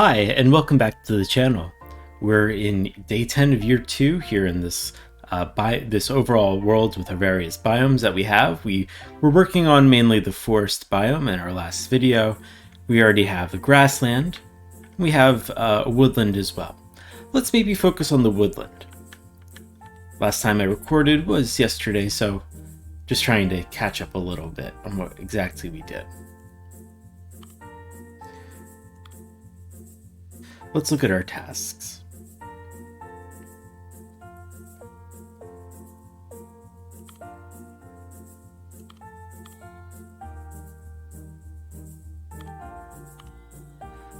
Hi, and welcome back to the channel. We're in day 10 of year 2 here in this this overall world with our various biomes that we have. We were working on mainly the forest biome in our last video. We already have the grassland. We have a woodland as well. Let's maybe focus on the woodland. Last time I recorded was yesterday, so just trying to catch up a little bit on what exactly we did. Let's look at our tasks.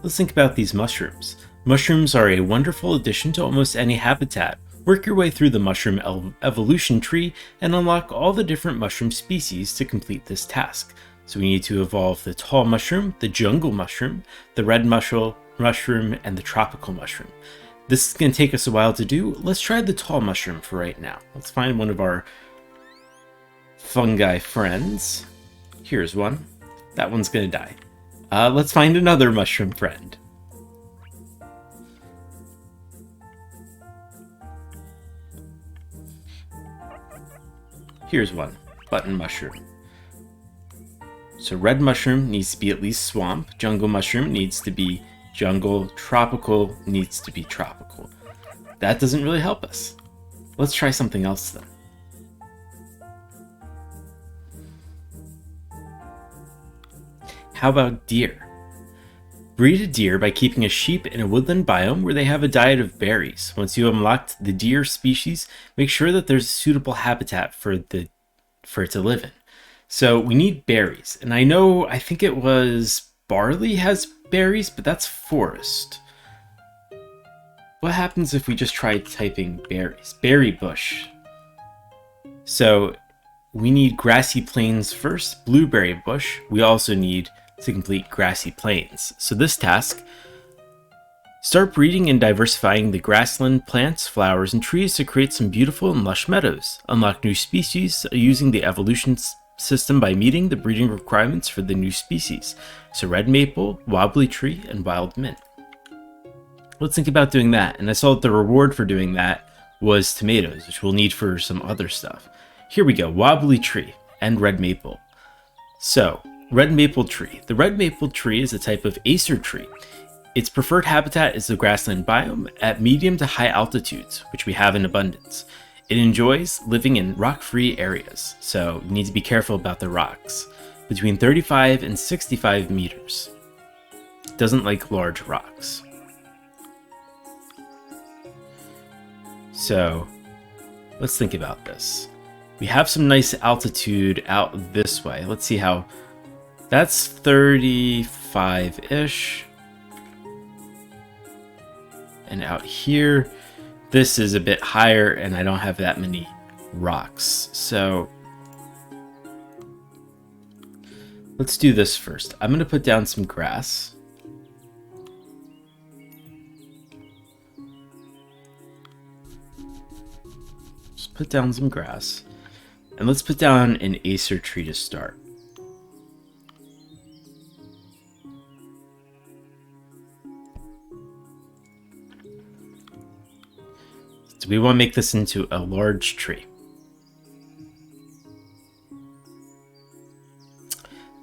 Let's think about these mushrooms. Mushrooms are a wonderful addition to almost any habitat. Work your way through the mushroom evolution tree and unlock all the different mushroom species to complete this task. So we need to evolve the tall mushroom, the jungle mushroom, the red mushroom, and the tropical mushroom. This is going to take us a while to do. Let's try the tall mushroom for right now. Let's find one of our fungi friends. Here's one. That one's going to die. Let's find another mushroom friend. Here's one. Button mushroom. So red mushroom needs to be at least swamp. Jungle mushroom needs to be jungle. Tropical needs to be tropical. That doesn't really help us. Let's try something else then. How about deer? Breed a deer by keeping a sheep in a woodland biome where they have a diet of berries. Once you unlocked the deer species, make sure that there's a suitable habitat for it to live in. So we need berries, and I think it was barley has berries, but that's forest. What happens if we just try typing berries? Berry bush. So we need grassy plains first, blueberry bush. We also need to complete grassy plains. So this task, start breeding and diversifying the grassland plants, flowers, and trees to create some beautiful and lush meadows. Unlock new species using the evolution system by meeting the breeding requirements for the new species. So red maple, wobbly tree, and wild mint. Let's think about doing that. And I saw that the reward for doing that was tomatoes, which we'll need for some other stuff. Here we go, wobbly tree and red maple. So, red maple tree. The red maple tree is a type of acer tree. Its preferred habitat is the grassland biome at medium to high altitudes, which we have in abundance. It enjoys living in rock-free areas, so you need to be careful about the rocks, between 35 and 65 meters. It doesn't like large rocks. So, let's think about this. We have some nice altitude out this way. Let's see how... That's 35-ish. And out here, this is a bit higher, and I don't have that many rocks. So let's do this first. I'm going to put down some grass. Just put down some grass. And let's put down an acer tree to start. So we want to make this into a large tree.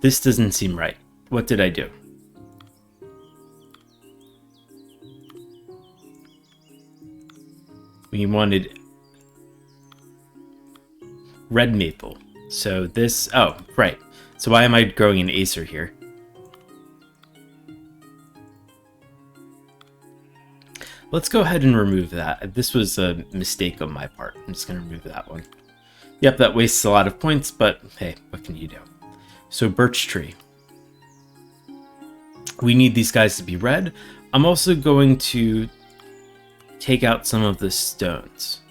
This doesn't seem right. What did I do? We wanted red maple. So this, oh, right. So why am I growing an acer here? Let's go ahead and remove that. This was a mistake on my part. I'm just going to remove that one. Yep, that wastes a lot of points, but hey, what can you do? So birch tree. We need these guys to be red. I'm also going to take out some of the stones.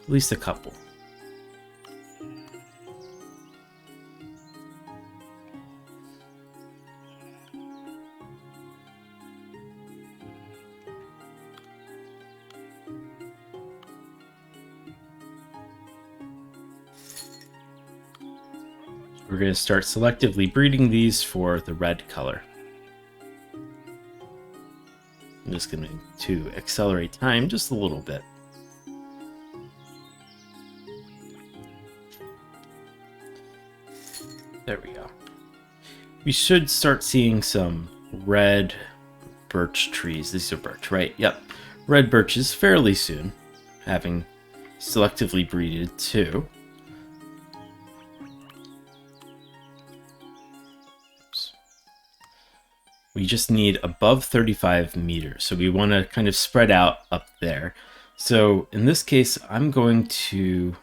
At least a couple. We're going to start selectively breeding these for the red color. I'm just going to accelerate time just a little bit. There we go. We should start seeing some red birch trees. These are birch, right? Yep. Red birches fairly soon, having selectively breeded too. Oops. We just need above 35 meters, so we want to kind of spread out up there. So in this case, I'm going to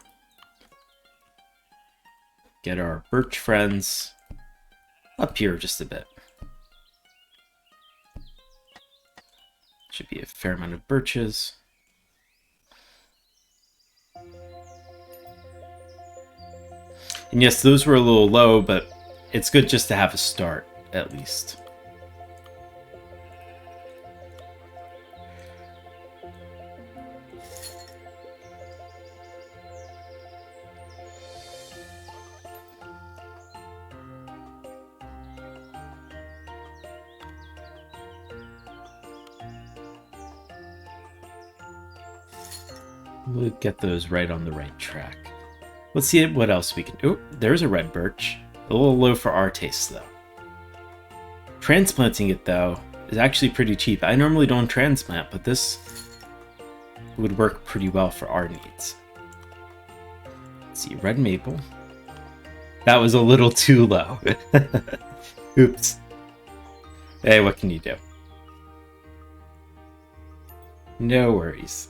get our birch friends up here just a bit. Should be a fair amount of birches. And yes, those were a little low, but it's good just to have a start, at least. We'll get those right on the right track. Let's see what else we can do. Oh, there's a red birch. A little low for our taste, though. Transplanting it, though, is actually pretty cheap. I normally don't transplant, but this would work pretty well for our needs. Let's see, red maple. That was a little too low. Oops. Hey, what can you do? No worries.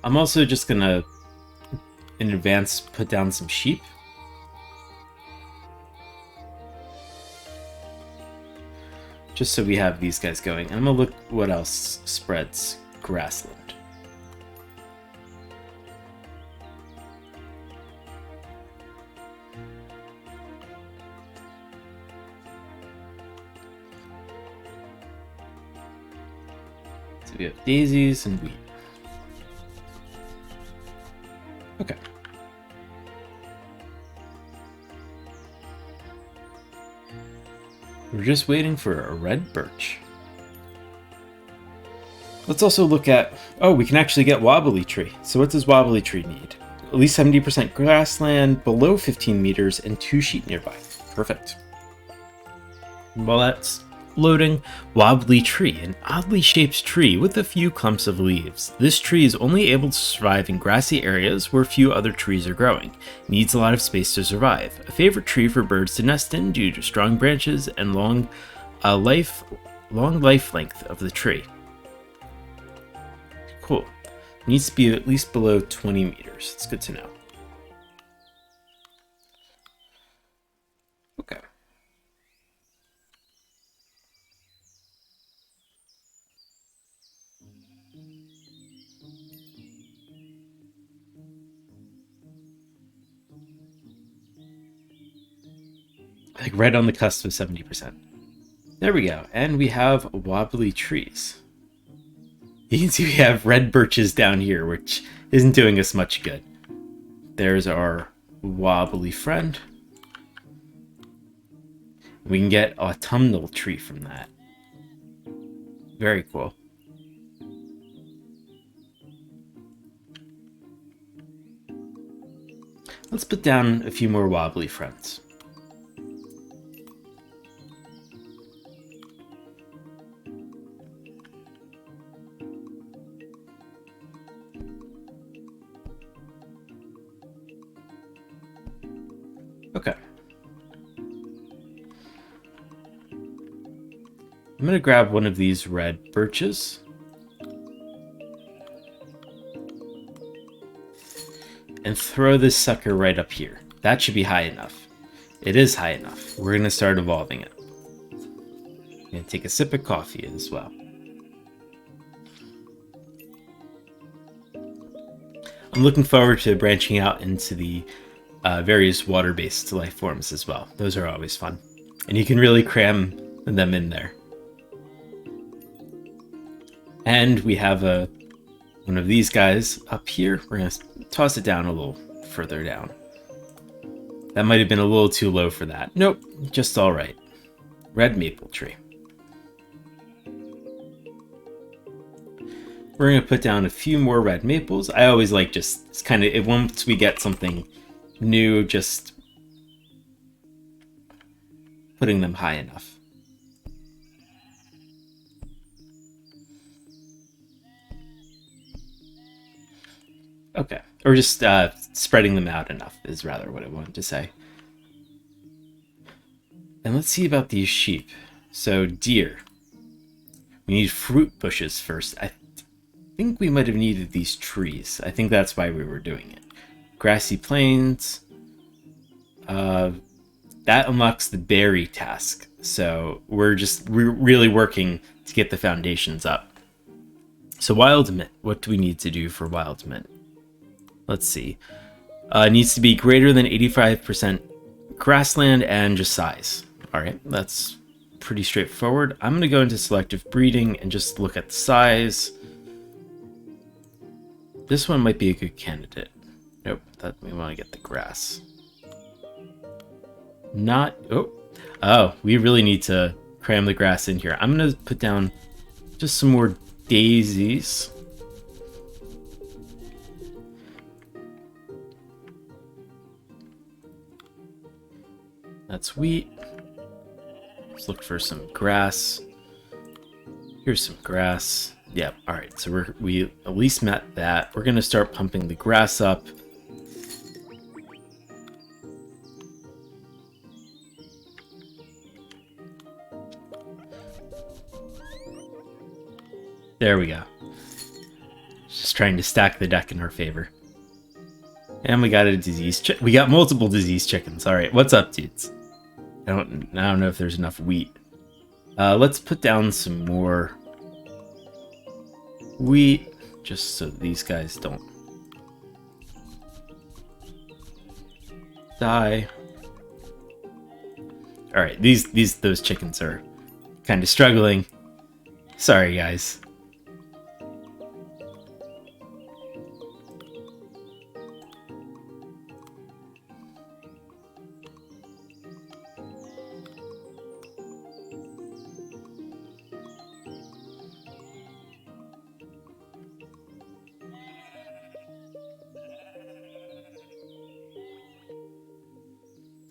I'm also just gonna, in advance, put down some sheep. Just so we have these guys going. And I'm gonna look what else spreads grassland. So we have daisies and wheat. Okay. We're just waiting for a red birch. Let's also look at... Oh, we can actually get wobbly tree. So what does wobbly tree need? At least 70% grassland, below 15 meters, and 2 sheep nearby. Perfect. While that's loading, wobbly tree, an oddly shaped tree with a few clumps of leaves. This tree is only able to survive in grassy areas where few other trees are growing. Needs a lot of space to survive. A favorite tree for birds to nest in due to strong branches and long life length of the tree. Cool. Needs to be at least below 20 meters. It's good to know. Okay. Like right on the cusp of 70%. There we go. And we have wobbly trees. You can see we have red birches down here, which isn't doing us much good. There's our wobbly friend. We can get autumnal tree from that. Very cool. Let's put down a few more wobbly friends. Okay. I'm going to grab one of these red birches. And throw this sucker right up here. That should be high enough. It is high enough. We're going to start evolving it. I'm going to take a sip of coffee as well. I'm looking forward to branching out into the various water-based life forms as well. Those are always fun. And you can really cram them in there. And we have one of these guys up here. We're going to toss it down a little further down. That might have been a little too low for that. Nope, just all right. Red maple tree. We're going to put down a few more red maples. I always like just kind of, once we get something new, just putting them high enough. Okay, or just spreading them out enough is rather what I wanted to say. And let's see about these sheep. So deer. We need fruit bushes first. I think we might have needed these trees. I think that's why we were doing it. Grassy plains. That unlocks the berry task. So we're really working to get the foundations up. So wild mint. What do we need to do for wild mint? Let's see. It needs to be greater than 85% grassland and just size. All right, that's pretty straightforward. I'm going to go into selective breeding and just look at the size. This one might be a good candidate. Nope, we want to get the grass. Oh, we really need to cram the grass in here. I'm going to put down just some more daisies. That's wheat. Let's look for some grass. Here's some grass. Yep, all right, so we at least met that. We're gonna start pumping the grass up. There we go. Just trying to stack the deck in our favor. And we got a we got multiple disease chickens. All right, what's up, dudes? I don't know if there's enough wheat. Let's put down some more wheat, just so these guys don't die. All right, those chickens are kind of struggling. Sorry, guys.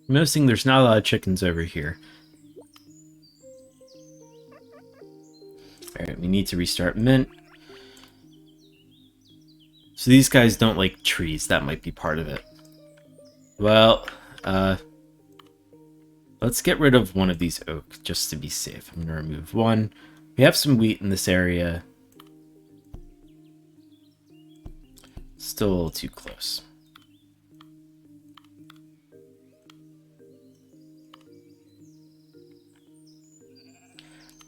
I'm noticing there's not a lot of chickens over here. Alright, we need to restart mint. So these guys don't like trees. That might be part of it. Well, let's get rid of one of these oak just to be safe. I'm going to remove one. We have some wheat in this area. Still a little too close.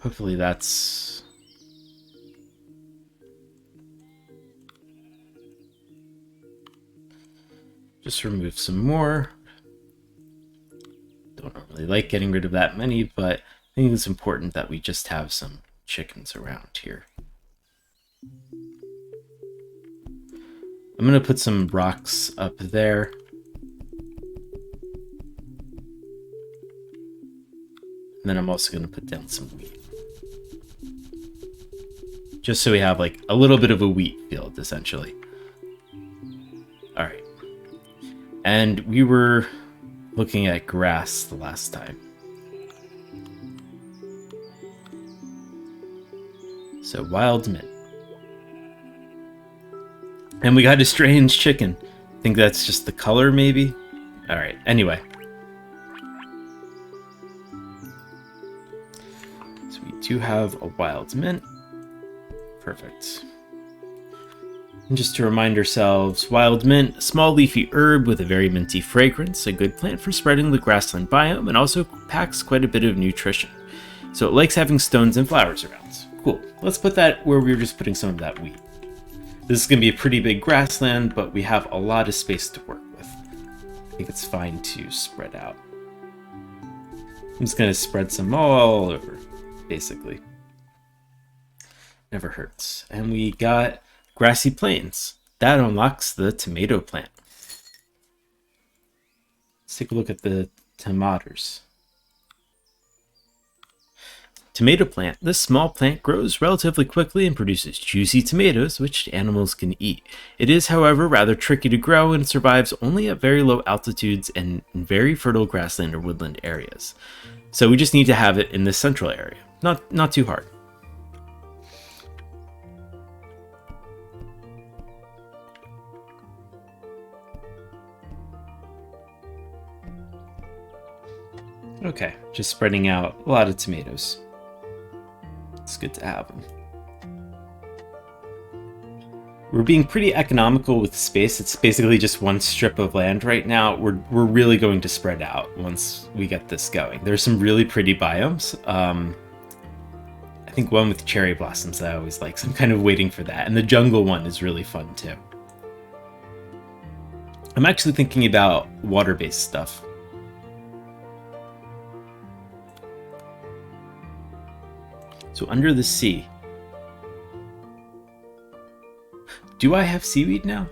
Hopefully that's... Just remove some more. Don't really like getting rid of that many, but I think it's important that we just have some chickens around here. I'm going to put some rocks up there. And then I'm also going to put down some wheat. Just so we have like a little bit of a wheat field, essentially. All right. And we were looking at grass the last time. So wild mint. And we got a strange chicken. I think that's just the color, maybe? All right, anyway. So we do have a wild mint. Perfect. And just to remind ourselves, wild mint, a small leafy herb with a very minty fragrance, a good plant for spreading the grassland biome, and also packs quite a bit of nutrition. So it likes having stones and flowers around. Cool. Let's put that where we were just putting some of that wheat. This is going to be a pretty big grassland, but we have a lot of space to work with. I think it's fine to spread out. I'm just going to spread some all over, basically. Never hurts. And we got grassy plains. that unlocks the tomato plant. Let's take a look at the tomatoes. Tomato plant. This small plant grows relatively quickly and produces juicy tomatoes, which animals can eat. It is, however, rather tricky to grow and survives only at very low altitudes and in very fertile grassland or woodland areas. So we just need to have it in the central area. Not too hard. Okay, just spreading out a lot of tomatoes. It's good to have them. We're being pretty economical with space. It's basically just one strip of land right now. We're really going to spread out once we get this going. There's some really pretty biomes. I think one with cherry blossoms I always like, so I'm kind of waiting for that. And the jungle one is really fun too. I'm actually thinking about water-based stuff. So under the sea. Do I have seaweed now?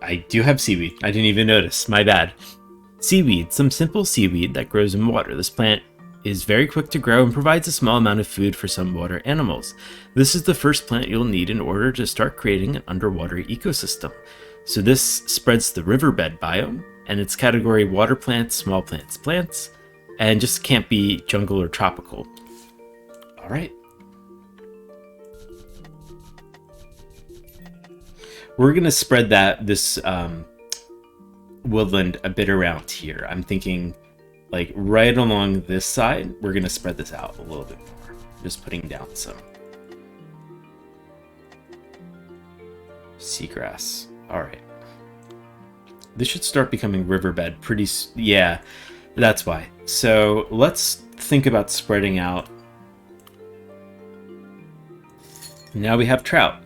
I do have seaweed. I didn't even notice. My bad. Seaweed. Some simple seaweed that grows in water. This plant is very quick to grow and provides a small amount of food for some water animals. This is the first plant you'll need in order to start creating an underwater ecosystem. So this spreads the riverbed biome, and it's category water plants, small plants, plants, and just can't be jungle or tropical. All right. We're going to spread this woodland a bit around here. I'm thinking like right along this side, we're going to spread this out a little bit more. Just putting down some seagrass. All right. This should start becoming riverbed pretty... Yeah, that's why. So let's think about spreading out. Now we have trout.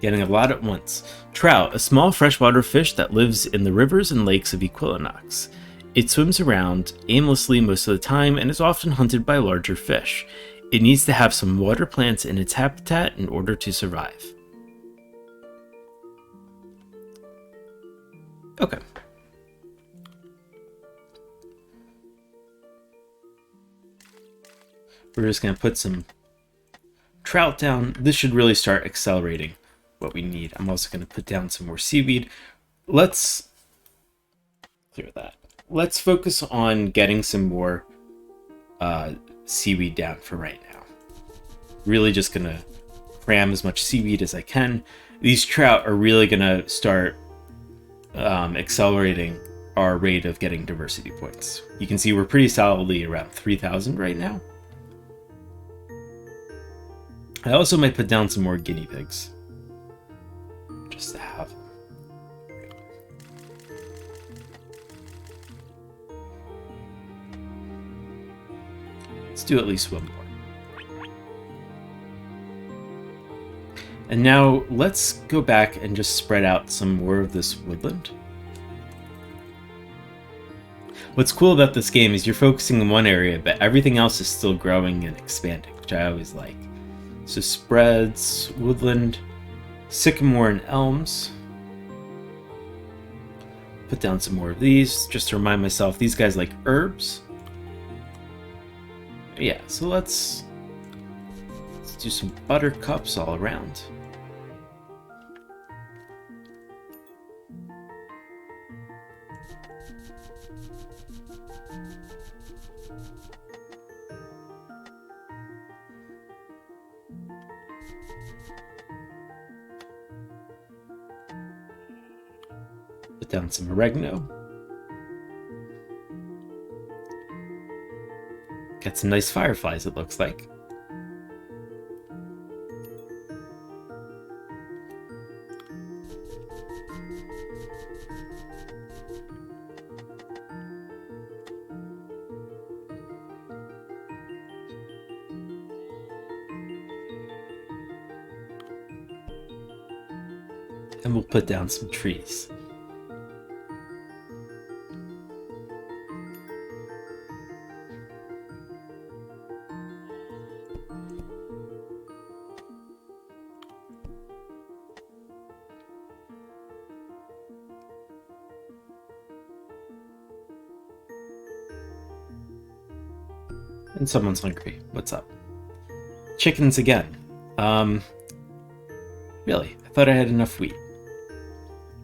Getting a lot at once. Trout, a small freshwater fish that lives in the rivers and lakes of Equilinox. It swims around aimlessly most of the time and is often hunted by larger fish. It needs to have some water plants in its habitat in order to survive. Okay. We're just going to put some trout down. This should really start accelerating what we need. I'm also going to put down some more seaweed. Let's clear that. Let's focus on getting some more seaweed down for right now. Really just going to cram as much seaweed as I can. These trout are really going to start accelerating our rate of getting diversity points. You can see we're pretty solidly around 3,000 right now. I also might put down some more guinea pigs. Just to have them. Let's do at least one more. And now let's go back and just spread out some more of this woodland. What's cool about this game is you're focusing in one area, but everything else is still growing and expanding, which I always like. So spreads, woodland, sycamore and elms. Put down some more of these, just to remind myself, these guys like herbs. Yeah, so let's do some buttercups all around. Put down some oregano. Got some nice fireflies, it looks like. And we'll put down some trees. And someone's hungry. What's up? Chickens again. Really? I thought I had enough wheat.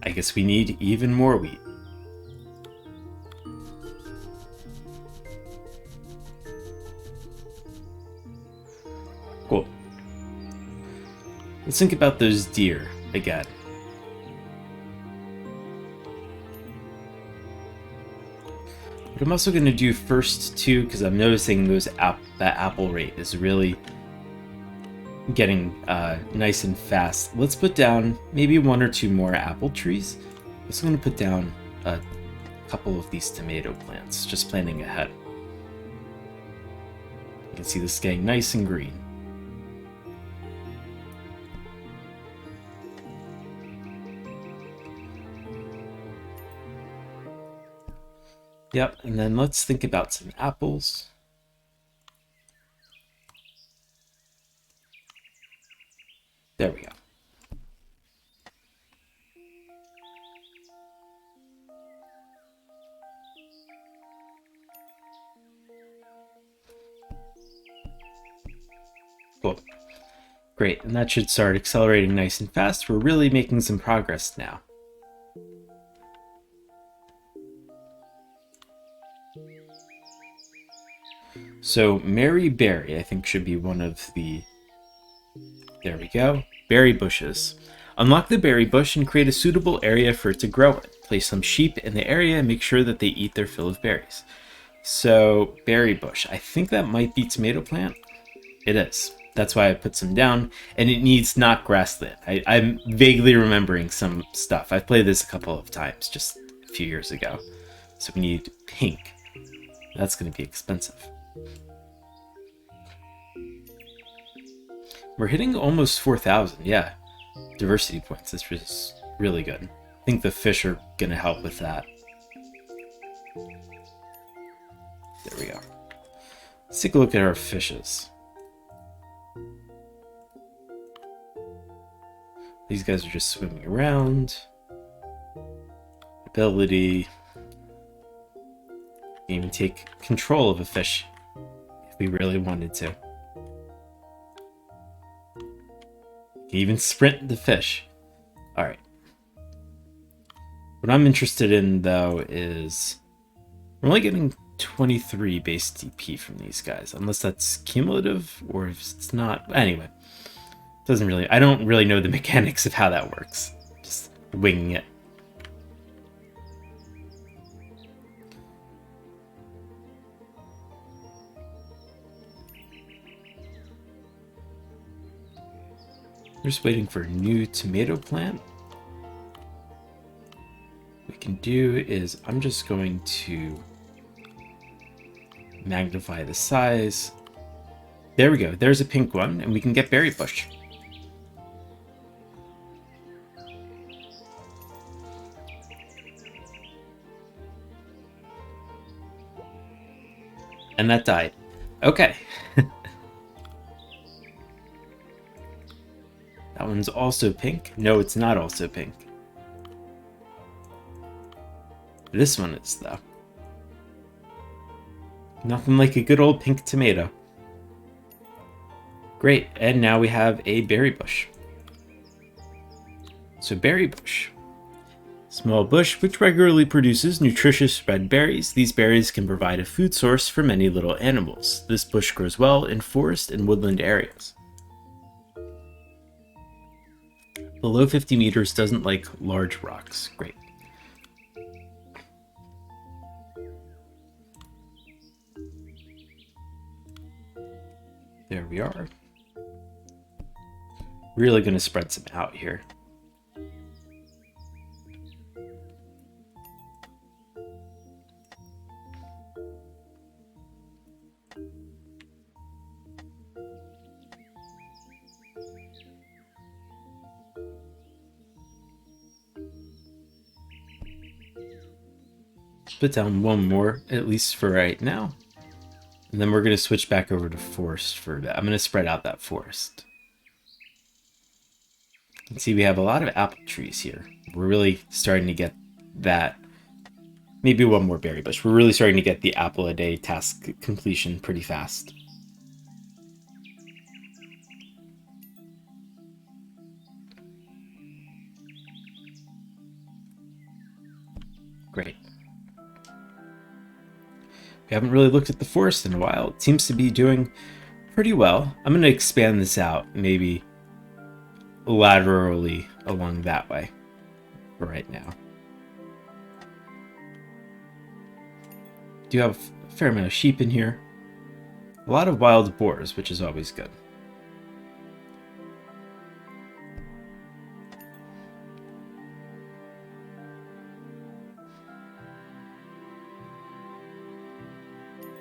I guess we need even more wheat. Cool. Let's think about those deer again. What I'm also going to do first, too, because I'm noticing that apple rate is really getting nice and fast. Let's put down maybe 1 or 2 more apple trees. I'm also going to put down a couple of these tomato plants, just planning ahead. You can see this getting nice and green. Yep, and then let's think about some apples. There we go. Cool. Great, and that should start accelerating nice and fast. We're really making some progress now. So Mary Berry, I think, should be one of the... There we go. Berry bushes. Unlock the berry bush and create a suitable area for it to grow in. Place some sheep in the area and make sure that they eat their fill of berries. So, berry bush. I think that might be tomato plant. It is. That's why I put some down. And it needs not grassland. I'm vaguely remembering some stuff. I've played this a couple of times, just a few years ago. So we need pink. That's going to be expensive. We're hitting almost 4,000, yeah. Diversity points, this is really good. I think the fish are going to help with that. There we go. Let's take a look at our fishes. These guys are just swimming around. Ability. You can even take control of a fish if we really wanted to. You can even sprint the fish. Alright. What I'm interested in, though, is... we're only getting 23 base DP from these guys. Unless that's cumulative, or if it's not... Anyway. Doesn't really... I don't really know the mechanics of how that works. Just winging it. We're just waiting for a new tomato plant. What we can do is I'm just going to magnify the size. There we go. There's a pink one, and we can get berry bush. And that died. Okay. That one's also pink. No, it's not also pink. This one is, though. Nothing like a good old pink tomato. Great, and now we have a berry bush. So berry bush. Small bush which regularly produces nutritious red berries. These berries can provide a food source for many little animals. This bush grows well in forest and woodland areas. Below 50 meters doesn't like large rocks. Great. There we are. Really going to spread some out here. Put down one more, at least for right now. And then we're going to switch back over to forest for that. I'm going to spread out that forest. You can see we have a lot of apple trees here. We're really starting to get that Maybe one more berry bush. We're really starting to get the apple a day task completion pretty fast. Great. We haven't really looked at the forest in a while. It seems to be doing pretty well. I'm going to expand this out, maybe laterally along that way for right now. Do have a fair amount of sheep in here. A lot of wild boars, which is always good.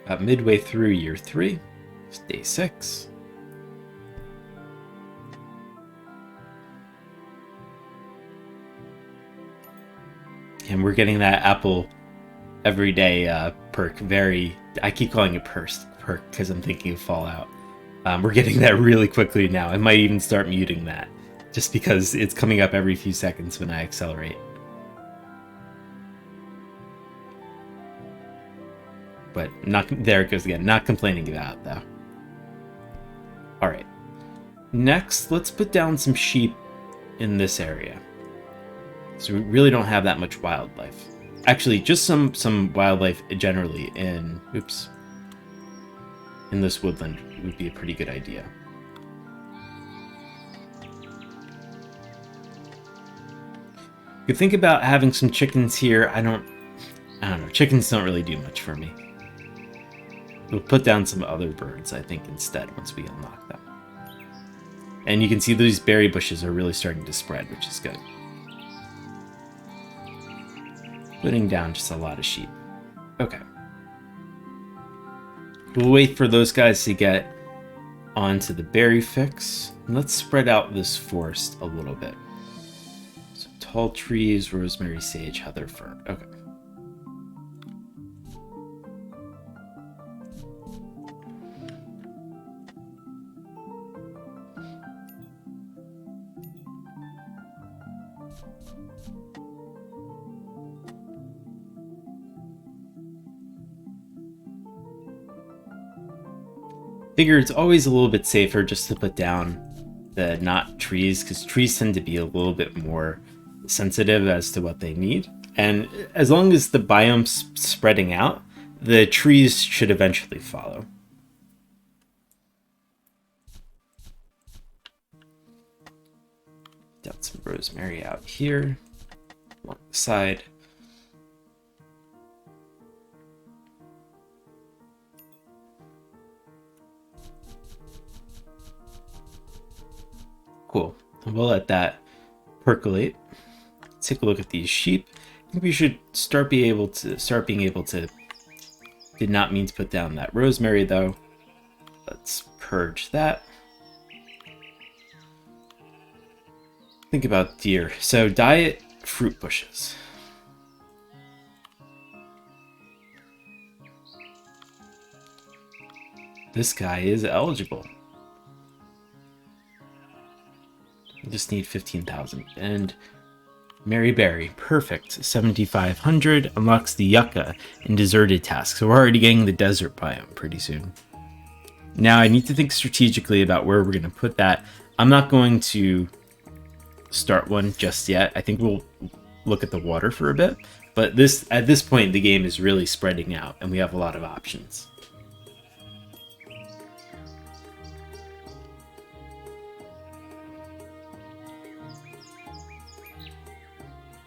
About midway through year 3, it's day 6. And we're getting that apple every day perk. I keep calling it perk because I'm thinking of Fallout. We're getting that really quickly now. I might even start muting that, just because it's coming up every few seconds when I accelerate. But there it goes again. Not complaining about it, though. Alright. Next, let's put down some sheep in this area. So we really don't have that much wildlife. Actually, just some wildlife generally in this woodland would be a pretty good idea. You could think about having some chickens here. I don't know. Chickens don't really do much for me. We'll put down some other birds, I think, instead once we unlock them. And you can see these berry bushes are really starting to spread, which is good. Putting down just a lot of sheep. Okay. We'll wait for those guys to get onto the berry fix. And let's spread out this forest a little bit. So tall trees, rosemary, sage, heather, fern. Okay. Figure it's always a little bit safer just to put down the not trees, because trees tend to be a little bit more sensitive as to what they need. And as long as the biome's spreading out, the trees should eventually follow. Got some rosemary out here along the side. Cool. We'll let that percolate. Let's take a look at these sheep. I think we should start being able to. Did not mean to put down that rosemary though. Let's purge that. Think about deer. So diet fruit bushes. This guy is eligible. Just need 15,000. And Mary Berry, perfect. 7,500 unlocks the yucca and deserted task. So we're already getting the desert biome pretty soon. Now I need to think strategically about where we're going to put that. I'm not going to start one just yet. I think we'll look at the water for a bit. But at this point, the game is really spreading out and we have a lot of options.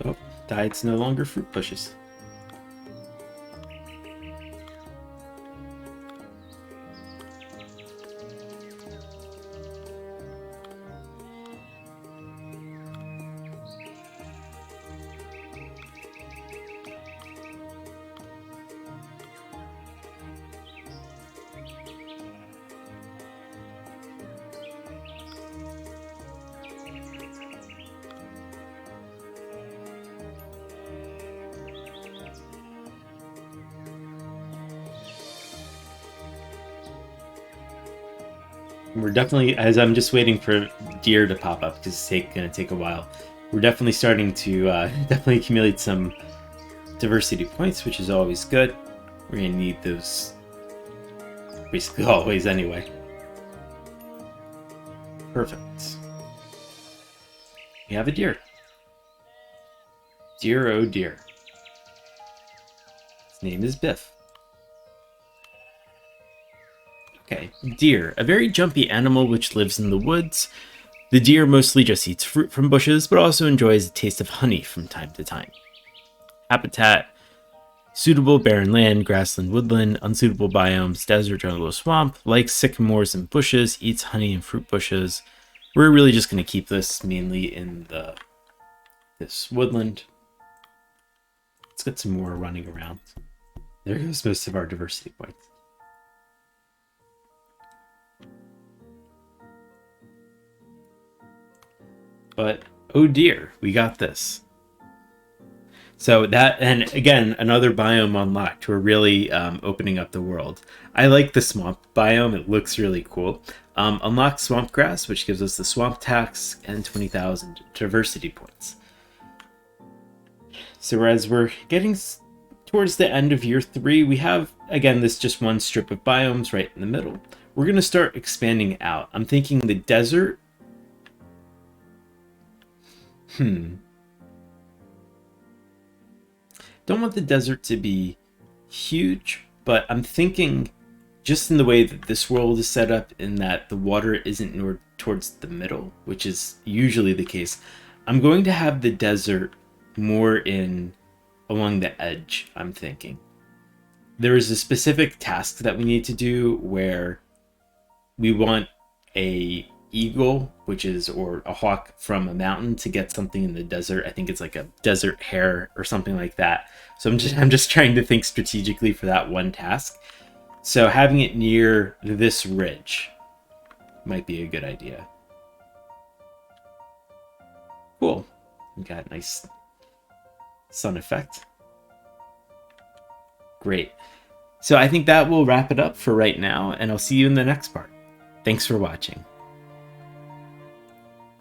Oh, diet's no longer fruit bushes. We're definitely, as I'm just waiting for deer to pop up because it's going to take a while. We're definitely starting to definitely accumulate some diversity points, which is always good. We're going to need those basically always anyway. Perfect. We have a deer. Dear, oh dear. His name is Biff. Okay, deer, a very jumpy animal which lives in the woods. The deer mostly just eats fruit from bushes, but also enjoys a taste of honey from time to time. Habitat: suitable barren land, grassland, woodland, unsuitable biomes, desert, jungle, or swamp, likes sycamores and bushes, eats honey and fruit bushes. We're really just going to keep this mainly in this woodland. Let's get some more running around. There goes most of our diversity points. But, oh dear, we got this. So that, and again, another biome unlocked. We're really opening up the world. I like the swamp biome. It looks really cool. Unlock swamp grass, which gives us the swamp tax and 20,000 diversity points. So as we're getting towards the end of year 3, we have, again, this just one strip of biomes right in the middle. We're going to start expanding out. I'm thinking the desert. Don't want the desert to be huge, but I'm thinking just in the way that this world is set up, in that the water isn't towards the middle, which is usually the case. I'm going to have the desert more along the edge, I'm thinking. There is a specific task that we need to do where we want a eagle, or a hawk from a mountain, to get something in the desert. I think it's like a desert hare or something like that. So I'm just trying to think strategically for that one task. So having it near this ridge might be a good idea. Cool. We got a nice sun effect. Great. So I think that will wrap it up for right now, and I'll see you in the next part. Thanks for watching.